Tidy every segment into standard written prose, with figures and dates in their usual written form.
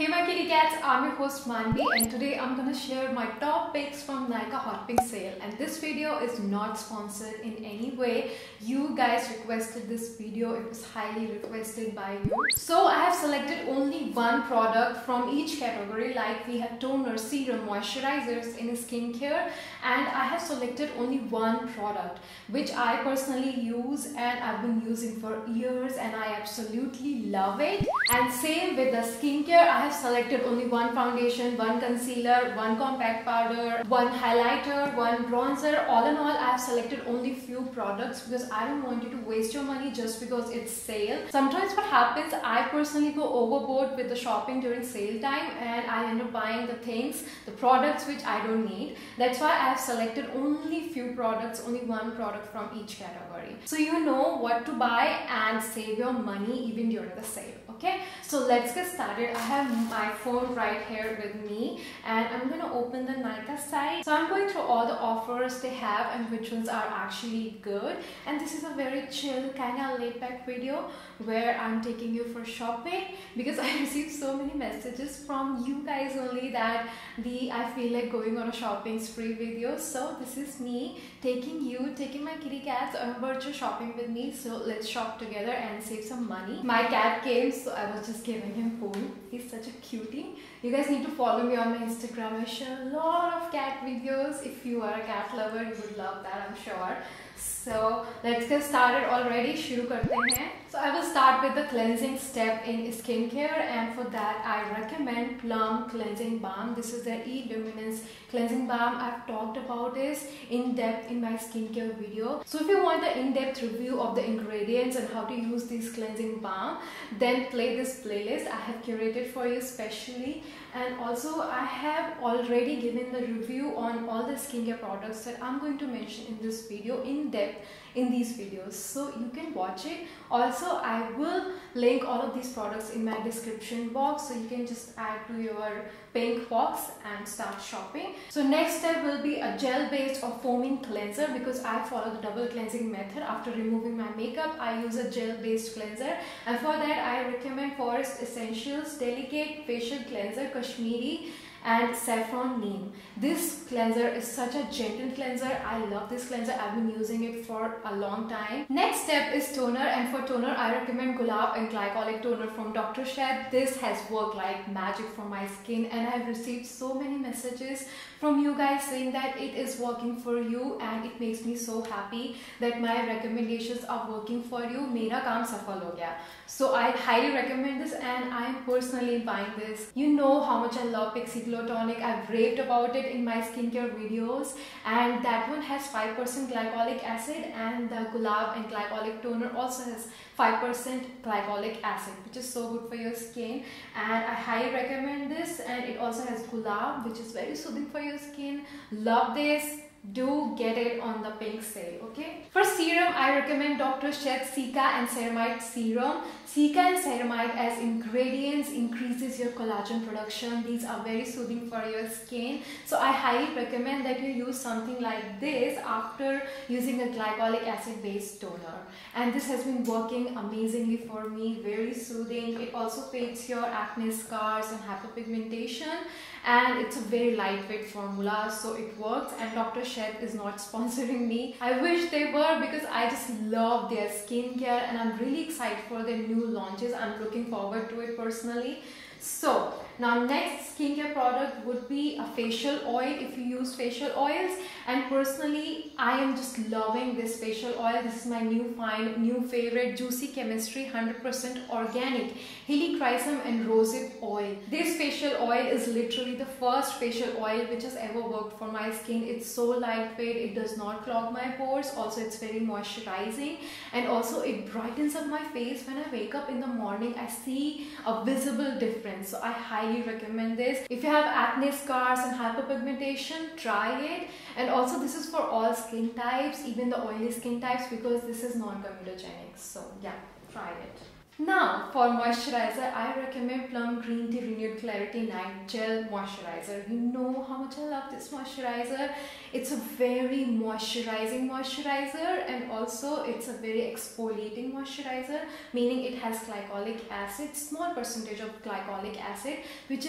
Hey my kitty cats, I'm your host Manvi and today I'm gonna share my top picks from Nykaa Hot Pink sale, and this video is not sponsored in any way. You guys requested this video, it was highly requested by you. So I have selected only one product from each category, like we have toner, serum, moisturizers in skincare, and I have selected only one product which I personally use and I've been using for years and I absolutely love it. And same with the skincare, I have selected only one foundation, one concealer, one compact powder, one highlighter, one bronzer. All in all, I have selected only few products because I don't want you to waste your money just because it's sale. Sometimes what happens, I personally go overboard with the shopping during sale time and I end up buying the things, the products which I don't need. That's why I have selected only few products, only one product from each category. So you know what to buy and save your money even during the sale. Okay, so let's get started. I have my phone right here with me and I'm going to open the Nykaa site. So I'm going through all the offers they have and which ones are actually good. And this is a very chill kind of laid back video where I'm taking you for shopping because I received so many messages from you guys only that I feel like going on a shopping spree video. So this is me taking my kitty cats on virtual shopping with me. So let's shop together and save some money. My cat came, so I was just giving him food. He's such a cutie. You guys need to follow me on my Instagram. I share a lot of cat videos. If you are a cat lover, you would love that, I'm sure. So let's get started already. शुरू करते हैं. So I will start with the cleansing step in skincare, and for that I recommend Plum Cleansing Balm. This is the E-Luminance Cleansing Balm. I've talked about this in depth in my skincare video. So if you want the in-depth review of the ingredients and how to use this cleansing balm, then play this playlist I have curated for you specially. And also I have already given the review on all the skincare products that I'm going to mention in this video in depth in these videos, so you can watch it. Also I will link all of these products in my description box, so you can just add to your pink box and start shopping. So next step will be a gel based or foaming cleanser, because I follow the double cleansing method. After removing my makeup, I use a gel based cleanser, and for that I recommend Forest Essentials Delicate Facial Cleanser Kashmiri and Saffron Neem. This cleanser is such a gentle cleanser. I love this cleanser. I've been using it for a long time. Next step is toner, and for toner I recommend Gulab and Glycolic Toner from Dr. Sheth. This has worked like magic for my skin and I've received so many messages from you guys saying that it is working for you, and it makes me so happy that my recommendations are working for you. Mera kaam safal ho gaya. So I highly recommend this and I am personally buying this. You know how much I love Pixie Glow Tonic. I've raved about it in my skincare videos, and that one has 5% glycolic acid, and the Gulab and Glycolic Toner also has 5% glycolic acid, which is so good for your skin, and I highly recommend this. And it also has Gulab, which is very soothing for your skin. Love this. Do get it on the pink sale. Okay, for serum I recommend Dr. Sheth Cica and Ceramide Serum. Cica and Ceramide as ingredients increases your collagen production. These are very soothing for your skin, so I highly recommend that you use something like this after using a glycolic acid based toner, and this has been working amazingly for me. Very soothing. It also fades your acne scars and hyperpigmentation, and it's a very lightweight formula, so it works. And Dr. Sheth is not sponsoring me. I wish they were, because I just love their skincare and I'm really excited for their new launches. I'm looking forward to it personally. So now next skincare product would be a facial oil if you use facial oils, and personally I am just loving this facial oil. This is my new favorite, Juicy Chemistry 100% organic helichrysum and rosehip oil. This facial oil is literally the first facial oil which has ever worked for my skin. It's so lightweight, it does not clog my pores, also it's very moisturizing, and also it brightens up my face. When I wake up in the morning, I see a visible difference, so I highly recommend this. If you have acne scars and hyperpigmentation, try it. And also this is for all skin types, even the oily skin types, because this is non-comedogenic. So yeah, try it. Now for moisturizer, I recommend Plum Green Tea Renewed Clarity Night Gel Moisturizer. You know how much I love this moisturizer. It's a very moisturizing moisturizer, and also it's a very exfoliating moisturizer, meaning it has glycolic acid, small percentage of glycolic acid, which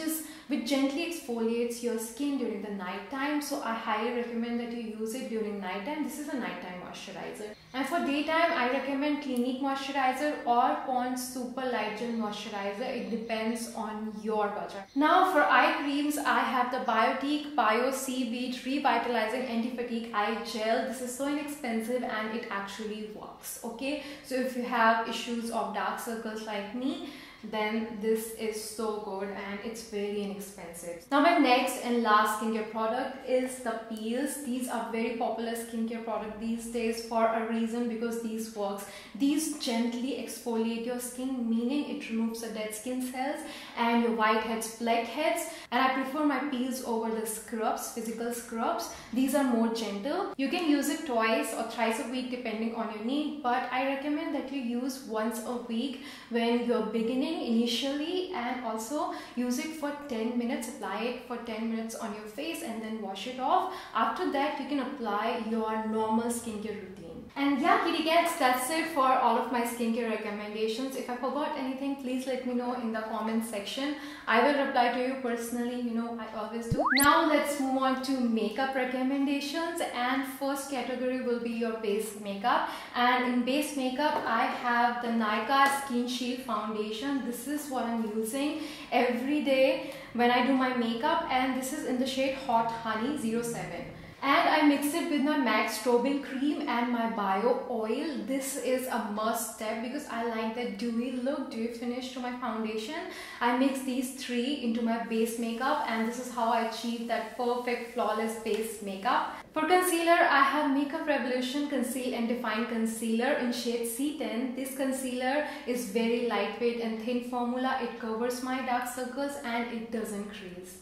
gently exfoliates your skin during the night time. So I highly recommend that you use it during night time. This is a nighttime moisturizer. And for daytime, I recommend Clinique moisturizer or Pond's Super Light Gel moisturizer. It depends on your budget. Now for eye creams, I have the Biotique Bio Seaweed Revitalizing Anti-Fatigue Eye Gel. This is so inexpensive and it actually works. Okay, so if you have issues of dark circles like me, then this is so good and it's very inexpensive. Now my next and last skincare product is the peels. These are very popular skincare product these days for a reason, because these works. These gently exfoliate your skin, meaning it removes the dead skin cells and your whiteheads, blackheads. And I prefer my peels over the scrubs, physical scrubs. These are more gentle. You can use it twice or thrice a week depending on your need, but I recommend that you use once a week when you're beginning initially, and also use it for 10 minutes. Apply it for 10 minutes on your face and then wash it off. After that, you can apply your normal skincare routine. And yeah, kitty cats, that's it for all of my skincare recommendations. If I forgot anything, please let me know in the comment section. I will reply to you personally, you know, I always do. Now let's move on to makeup recommendations, and first category will be your base makeup. And in base makeup, I have the Nykaa Skin Shield Foundation. This is what I'm using every day when I do my makeup, and this is in the shade Hot Honey 07. And I mix it with my MAC Strobing Cream and my Bio Oil. This is a must step because I like that dewy look, dewy finish to my foundation. I mix these three into my base makeup, and this is how I achieve that perfect flawless base makeup. For concealer, I have Makeup Revolution Conceal and Define Concealer in shade C10. This concealer is very lightweight and thin formula. It covers my dark circles and it doesn't crease.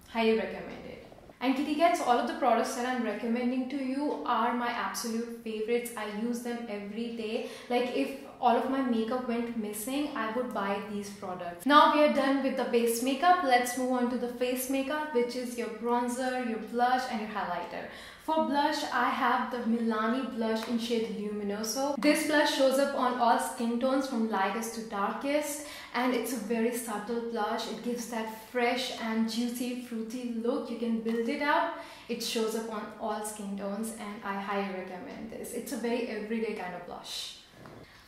Highly recommend it. And kitty cats, all of the products that I'm recommending to you are my absolute favorites. I use them every day. Like if all of my makeup went missing, I would buy these products. Now we are done with the base makeup. Let's move on to the face makeup, which is your bronzer, your blush and your highlighter. For blush, I have the Milani blush in shade Luminoso. This blush shows up on all skin tones from lightest to darkest, and it's a very subtle blush. It gives that fresh and juicy, fruity look. You can build it up. It shows up on all skin tones, and I highly recommend this. It's a very everyday kind of blush.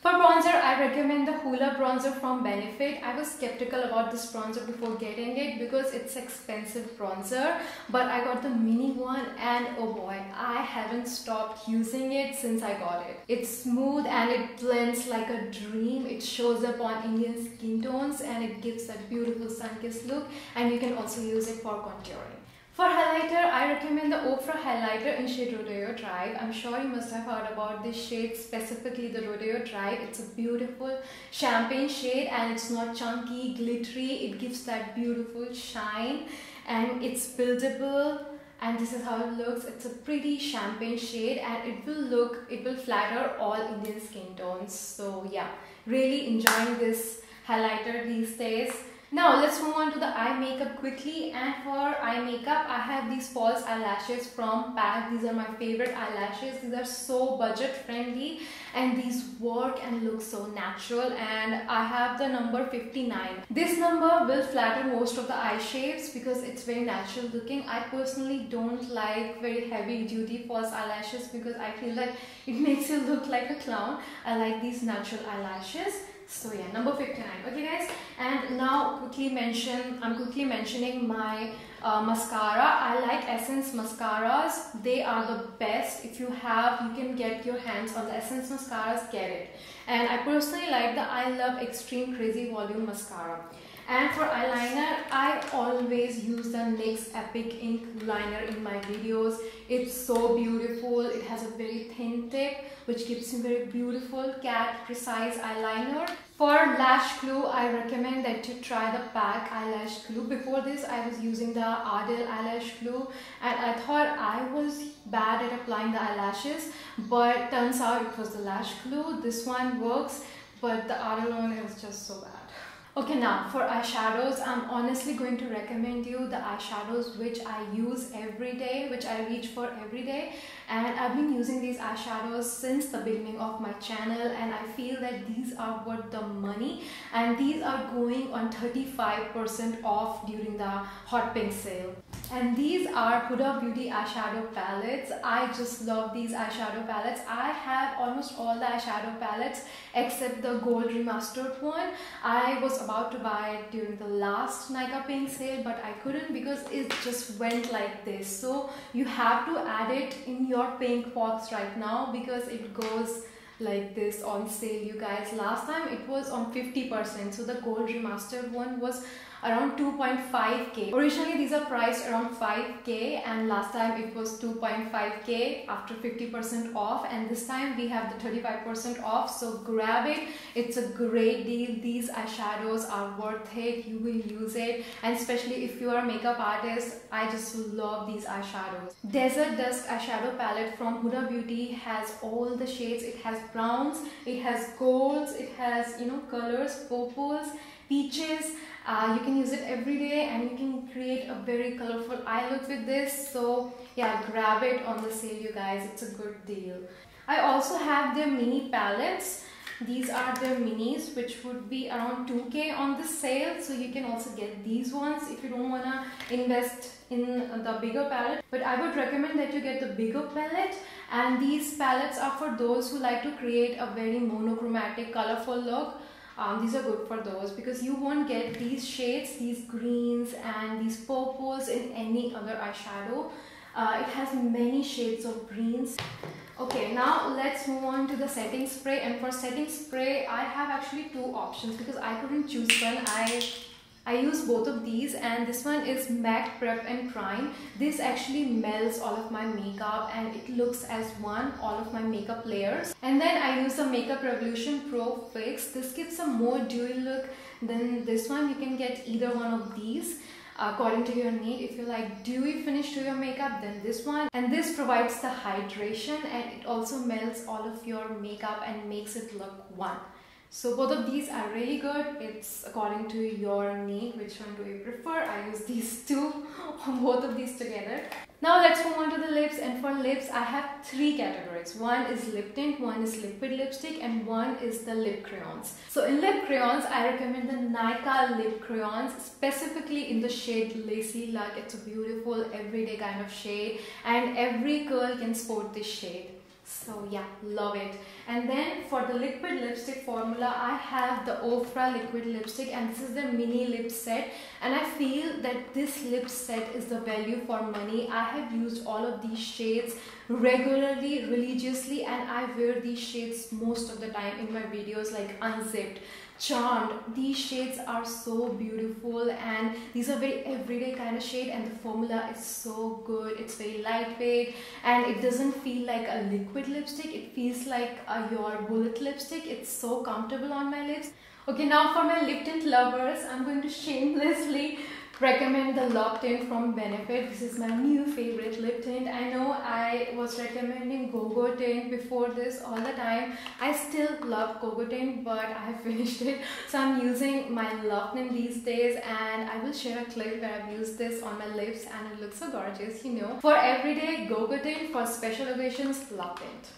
For bronzer, I recommend the Hoola bronzer from Benefit. I was skeptical about this bronzer before getting it because it's expensive bronzer, but I got the mini one and oh boy, I haven't stopped using it since I got it. It's smooth and it blends like a dream. It shows up on Indian skin tones and it gives that beautiful sun-kissed look, and you can also use it for contouring. For highlighter, I recommend the Ofra highlighter in shade Rodeo Drive. I'm sure you must have heard about this shade, specifically the Rodeo Drive. It's a beautiful champagne shade and it's not chunky, glittery. It gives that beautiful shine and it's buildable. And this is how it looks. It's a pretty champagne shade and it will flatter all Indian skin tones. So yeah, really enjoying this highlighter these days. Now let's move on to the eye makeup quickly, and for eye makeup I have these false eyelashes from PAC. These are my favorite eyelashes. These are so budget friendly and these work and look so natural, and I have the number 59. This number will flatter most of the eye shapes because it's very natural looking. I personally don't like very heavy duty false eyelashes because I feel like it makes you look like a clown. I like these natural eyelashes. So yeah, number 59. Okay guys, and now I'm quickly mentioning my mascara. I like Essence mascaras. They are the best. If you can get your hands on the Essence mascaras, get it. And I personally like the I Love Extreme Crazy Volume mascara. And for eyeliner, I always use the NYX Epic Ink liner in my videos. It's so beautiful. It has a very thin tip which gives me very beautiful cat precise eyeliner. For lash glue, I recommend that you try the PAC eyelash glue. Before this, I was using the Ardell eyelash glue and I thought I was bad at applying the eyelashes, but turns out it was the lash glue. This one works, but the Ardell one is just so bad. Okay, now for eyeshadows, I'm honestly going to recommend you the eyeshadows which I use every day, which I reach for every day. And I've been using these eyeshadows since the beginning of my channel, and I feel that these are worth the money, and these are going on 35% off during the hot pink sale. And these are Huda Beauty eyeshadow palettes. I just love these eyeshadow palettes. I have almost all the eyeshadow palettes except the gold remastered one. I was about to buy it during the last Nykaa pink sale, but I couldn't because it just went like this. So you have to add it in your pink box right now because it goes like this on sale, you guys. Last time it was on 50%, so the gold remastered one was around 2.5k. Originally these are priced around 5k, and last time it was 2.5k after 50% off, and this time we have the 35% off, so grab it. It's a great deal. These eyeshadows are worth it. You will use it, and especially if you are a makeup artist, I just love these eyeshadows. Desert Dusk eyeshadow palette from Huda Beauty has all the shades. It has browns, it has golds, it has, you know, colors, purples, peaches. You can use it every day, and you can create a very colorful eye look with this. So yeah, grab it on the sale, you guys. It's a good deal. I also have their mini palettes. These are their minis, which would be around 2k on the sale. So you can also get these ones if you don't want to invest in the bigger palette. But I would recommend that you get the bigger palette. And these palettes are for those who like to create a very monochromatic, colorful look. These are good for those because you won't get these shades, these greens and these purples in any other eyeshadow. It has many shades of greens. Okay, now let's move on to the setting spray. And for setting spray, I have actually two options because I couldn't choose one. I use both of these, and this one is Matte Prep and Prime. This actually melts all of my makeup and it looks as one, all of my makeup layers. And then I use the Makeup Revolution Pro Fix. This gives a more dewy look than this one. You can get either one of these according to your need. If you like dewy finish to your makeup, then this one. And this provides the hydration, and it also melts all of your makeup and makes it look one. So both of these are really good. It's according to your need, which one do you prefer. I use these two, both of these together. Now let's move on to the lips, and for lips I have three categories. One is lip tint, one is liquid lipstick, and one is the lip crayons. So in lip crayons, I recommend the Nykaa lip crayons, specifically in the shade Lacy Luck. It's a beautiful everyday kind of shade, and every girl can sport this shade. So yeah, love it. And then for the liquid lipstick formula, I have the Ofra liquid lipstick, and this is the mini lip set, and I feel that this lip set is the value for money. I have used all of these shades regularly, religiously, and I wear these shades most of the time in my videos, like Unzipped, Charmed. These shades are so beautiful, and these are very everyday kind of shade, and the formula is so good. It's very lightweight, and it doesn't feel like a liquid lipstick. It feels like your bullet lipstick. It's so comfortable on my lips. Okay, now for my lip tint lovers, I'm going to shamelessly recommend the Love Tint from Benefit. This is my new favorite lip tint. I know I was recommending Go-Go Tint before this all the time. I still love Go-Go Tint, but I have finished it. So I'm using my Love Tint these days, and I will share a clip where I've used this on my lips, and it looks so gorgeous, you know. For everyday, Go-Go Tint. For special occasions, Love Tint.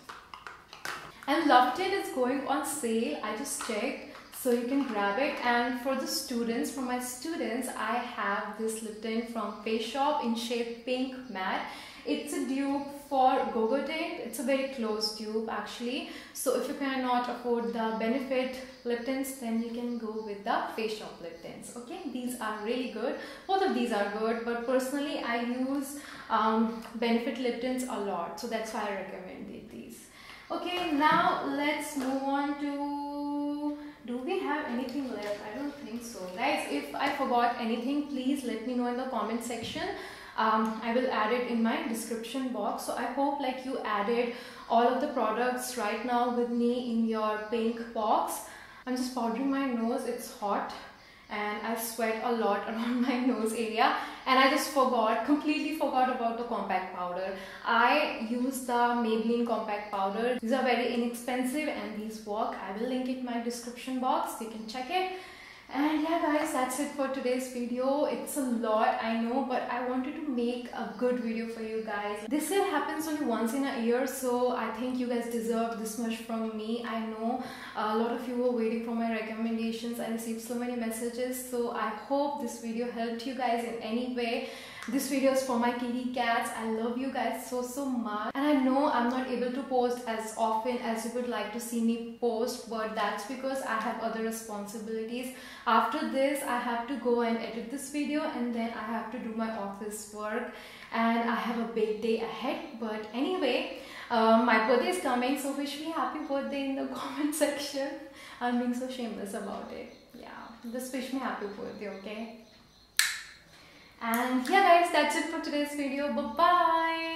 And Love Tint is going on sale. I just checked. So you can grab it. And for the students, for my students, I have this lip tint from Face Shop in shade Pink Matte. It's a dupe for Go-Go Tint. It's a very close dupe actually. So if you cannot afford the Benefit lip tints, then you can go with the Face Shop lip tints. Okay, these are really good. Both of these are good, but personally I use Benefit lip tints a lot. So that's why I recommended these. Okay, now let's move on to... do we have anything left? I don't think so. Guys, if I forgot anything, please let me know in the comment section. I will add it in my description box. So I hope like you added all of the products right now with me in your pink box. I'm just powdering my nose. It's hot and I sweat a lot around my nose area, and I just completely forgot about the compact powder. I use the Maybelline compact powder. These are very inexpensive and these work. I will link it in my description box. You can check it. And yeah guys, that's it for today's video. It's a lot, I know, but I wanted to make a good video for you guys. This sale happens only once in a year, so I think you guys deserve this much from me. I know a lot of you were waiting for my recommendations. I received so many messages, so I hope this video helped you guys in any way. This video is for my kitty cats. I love you guys so much, and I know I'm not able to post as often as you would like to see me post, but that's because I have other responsibilities. After this I have to go and edit this video, and then I have to do my office work, and I have a big day ahead. But anyway, my birthday is coming, so wish me happy birthday in the comment section. I'm being so shameless about it. Yeah, just wish me happy birthday, okay? And yeah guys, that's it for today's video. Bye bye.